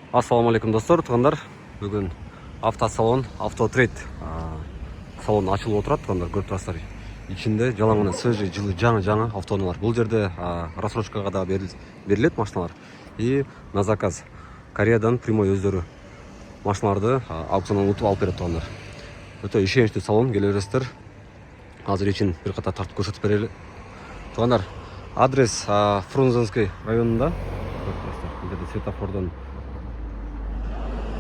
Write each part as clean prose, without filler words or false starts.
Ассаламу алейкум достор, туғандар. Бүгін автосалон, автотрейд салон ашылып отырады, туғандар, көріп тұрасыздар. Içinde жалаңына свежий, жылы, жаңа автоунаалар. Бұл жерде рассрочкаға да беріледі машиналар. И на заказ Кореядан прямой өздері машиналарды аукционнан ұтып алып береді, туғандар. Өте ишенішті салон, келе бересіздер. Азыр үшін бір қатар тартып көрсетіп берелі. Туғандар, адрес Фрунзенский районында. Көріп тұрасыздар. Бұл жерде светофордан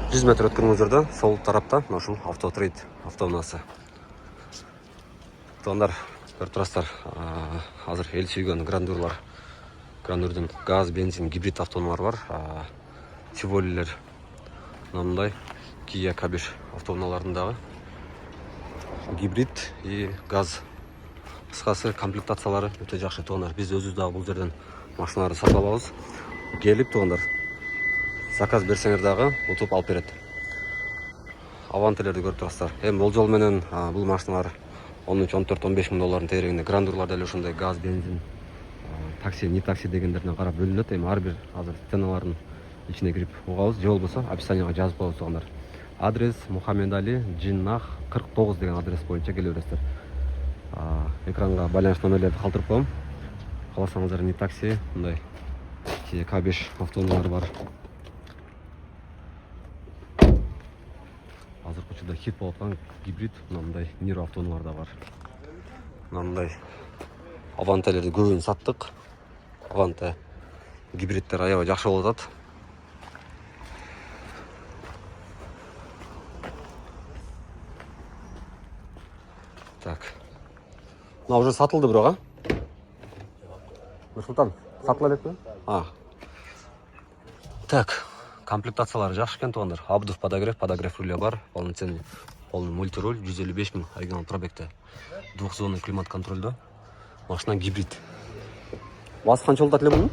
100 метр өткеніңіздерді сол тарапта нашыл автотрейд автоунасы. Туғандар, көріп тұрасыздар, азыр ел сүйген грандурлар, грандурдың газ, бензин, гибрид автоуналар бар. Тиволилер, мынандай Kia K5 автоуналарындағы гибрид и газ. Қысқасы комплектациялары өте жақсы. Туғандар, біз өзіміздағы бұл жерден машиналарды сатып аламыз. Келіп, туғандар, заказ берсеңердағы ұтып алып береді. Авантелерді көріп тұрасыздар. Бұл жолменен бұл машиналар 13-14-15 мың доллардың тегерегінде. Грандурлар дәл ошондай газ, бензин, такси, не такси дегендеріне қарап бөлінеді. Әрбір азыр ценаларын ішіне кіріп оғауыз. Же болбосо описанияға жазып қойыңыз, туғандар. Адрес Мухаммед Али, Джиннах 49 деген адрес бойынша келе бересіздер. Экранға байланыш номерлерді қалдырып қоямын. Қаласаңыздар не такси, мындай K5 автоунаалары бар. Азыр көчөдө хит болуп аткан гибрид мындай Niro автоунаалар да бар. Мындай Авантелерди көбүн саттык. Аванте гибридтер аябай жакшы болуп атат. Так. Мына уже сатылды бирок, Нурсултан, сатыла элекпи? Так. Комплектациялары жақсы екен, туғандар. Абдов подогрев руле бар. Полноценный мультируль, 155 мың оригинал пробегте. Двухзонный климат контрольда. Машина гибрид. Басы қанша болот эле бұның?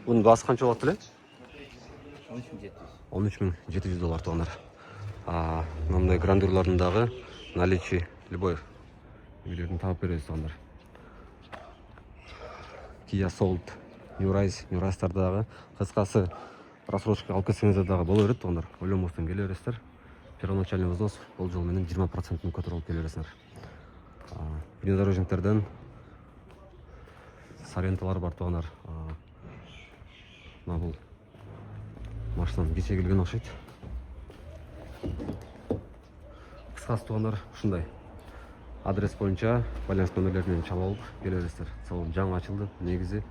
Бұның басы қанша болот эле? 13.700 доллар, туғандар. Мындай грандурларындағы наличие любой үйлерін тауып бересіз, туғандар. Kia Soul, New Rise-тардағы қысқасы рассрочка алып кетсеңіздердағы боло берет, туғандар. Ойлонбостон келе бересіздер. Первоначальный взнос бұл жол менен 20% көтөрүп келе бересіздер. Внедорожниктерден Саренталар бар, туғандар. Мына бұл машинаның кеше келген окшойт. Кыскасы, туғандар, ушундай адрес боюнча байланыш номерлеринен чалып алып келе бересіздер. Салон жаңы ачылды. Негизи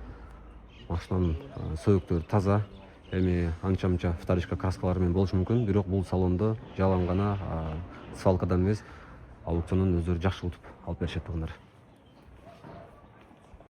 машинаның сөйүктөрү таза. Эми анча-мынча вторичка краскалары менен болушу мүмкүн, бирок бул салондо жалаң гана свалкадан эмес, аукциондон өздөрү жакшы утуп алып беришет, тугандар.